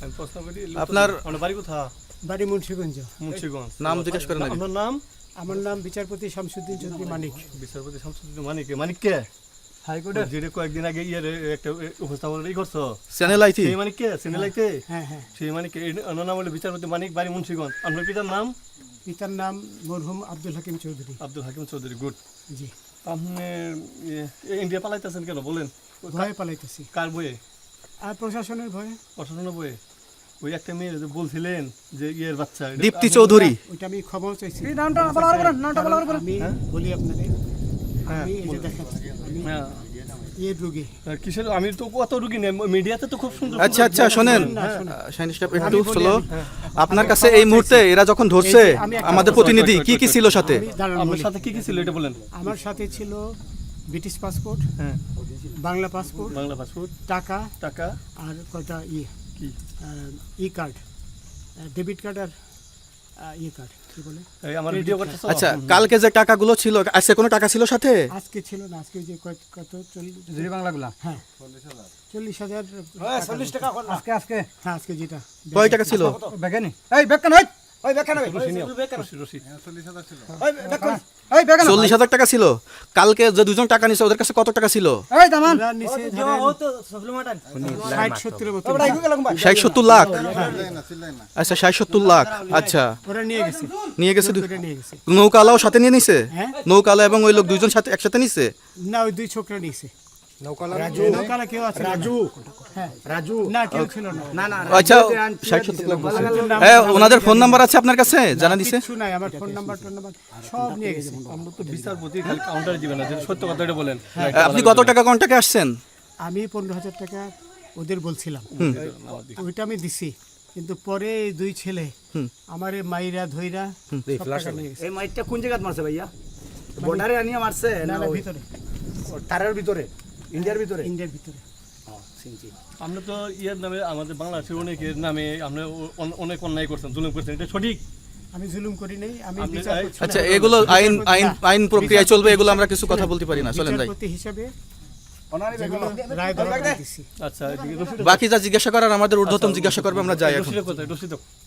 আমি প্রশ্ন করি আপনার বাড়ি কোথায়? বাড়ি মুন্সিগঞ্জ। মুন্সিগঞ্জ। নাম জিজ্ঞেস করেন আগে। আপনার নাম? আমার নাম বিচারপতি শামসুদ্দিন চৌধুরী মানিক। বিচারপতি শামসুদ্দিন মানিক। মানিক কে? হাইকোর্টের যেটা কয়েকদিন আগে একটা উপস্থাপন করছো চ্যানেল আইতি। সেই মানিক কে? চ্যানেল আইতে? হ্যাঁ হ্যাঁ। সেই মানিক ওনার নাম হলো বিচারপতি মানিক, বাড়ি মুন্সিগঞ্জ। আপনার পিতার নাম? পিতার নাম মরহুম আব্দুল হাকিম চৌধুরী। আব্দুল হাকিম চৌধুরী। গুড। জি। আপনি ইন্ডিয়া পালাইতেছেন কেন বলেন? ভয়ে পালাইতেছি। কার বইয়ে? আর প্রশাসনের ভয়ে। প্রশাসনের বইয়ে? ওই একটা মেয়ে যে বলছিলেন যে ইয়ের বাচ্চা, দীপ্তি চৌধুরী। ওইটা আমি খবর চাইছি। নামটা বলার পরে আমি বলি আপনাদের, আমি এই যে দেখাচ্ছি, আমি হ্যাঁ। এই রোগী। কিসের? আমি তো কত রুগী নেই, মিডিয়াতে তো খুব সুন্দর। আচ্ছা আচ্ছা শোনেন শাহিন সাহেব একটু আমি বলি, স্লো। হ্যাঁ। আপনার কাছে এই মুহূর্তে এরা যখন ধরছে আমি একটা আমাদের কথা প্রতিনিধি কি কি ছিল সাথে? আমি দাঁড়ান আপনার বলি। সাথে কি কি ছিল এটা বলেন। আমার সাথে ছিল ব্রিটিশ পাসপোর্ট, হ্যাঁ, বাংলা পাসপোর্ট, বাংলা পাসপোর্ট, টাকা টাকা, আর কয়টা কি ই কার্ড, ডেবিট কার্ড আর ই কার্ড, কি বলে? এই আমার ভিডিও করতেছো? আচ্ছা কালকে যে টাকাগুলো ছিল আজকে কোনো টাকা ছিল সাথে? আজকে ছিল না, আজকে ওই যে কত 40 বাংলাগুলা। হ্যাঁ 40,000 40 টাকা আজকে আজকে হ্যাঁ আজকে যেটা কয় টাকা ছিল? বেগানি এই বেগান হই ওই বেগান হই রশি, রশি। ওই বেগান এই বেগান 40,000 টাকা ছিল। কালকে যে দুজন টাকা নিছে ওদের কাছে কত টাকা ছিল? এই দামান ওরা নিচে ধরেন 60-70 মতো। 60-70 লাখ। আচ্ছা 60-70 লাখ। আচ্ছা ওরা নিয়ে গেছে, নিয়ে গেছে। ওরা নিয়ে গেছে। নৌকালাও সাথে নিয়ে নিছে? হ্যাঁ নৌকালা এবং ওই লোক দুইজন সাথে একসাথে নিছে? না, ওই দুই ছোকরা নিয়েছে। নৌকালা কেউ আছে? হ্যাঁ রাজু না, কেউ ছিল না। না আচ্ছা 60-70 লাখ বলছে। হ্যাঁ ওনাদের ফোন নাম্বার আছে আপনার কাছে? জানা দিছে? কিছু নাই, আমার ফোন নাম্বার সব নিয়ে গেছে। আমরা তো বিচারপতি খালি কাউন্টারে দিবেন না, যেটা সত্য কথা এটা বলেন। আপনি কত টাকা কন্টাক্টে আসছেন? আমি 15,000 টাকা ওদের বলছিলাম, ওইটা আমি দিছি। কিন্তু পরে এই দুই ছেলে আমার এই মাইরা ধইরা সব টাকা নিয়ে গেছে। এই মাইটটা কোন জায়গায় মারছে ভাইয়া? বর্ডারে আনিয়া মারছে না না না, ওই ভিতরে, তারের ভিতরে ইন্ডিয়ার ভিতরে? ইন্ডিয়ার ভিতরে। আমরা তো ইয়ের নামে, আমাদের বাংলাদেশের অনেকের নামে আমরা অনেক অন্যায় করছেন, জুলুম করছেন, এটা সঠিক? আমি জুলুম করি নাই, আমি আপনি- বিচার করছি না। আচ্ছা এগুলো আইন আইন আইন প্রক্রিয়ায় চলবে, এগুলো আমরা কিছু কথা বলতে পারি না, চলেন যাই। বিচারপতি হিসাবে ওনারই যেগুলো বেগান রায় দেওয়া দিছি। আচ্ছা, এদিকে রশিদ, বাকি যা জিজ্ঞাসা করার আমাদের ঊর্ধ্বতন জিজ্ঞাসা করবে, আমরা যাই এখন। রশিদ কোথায়? রশিদ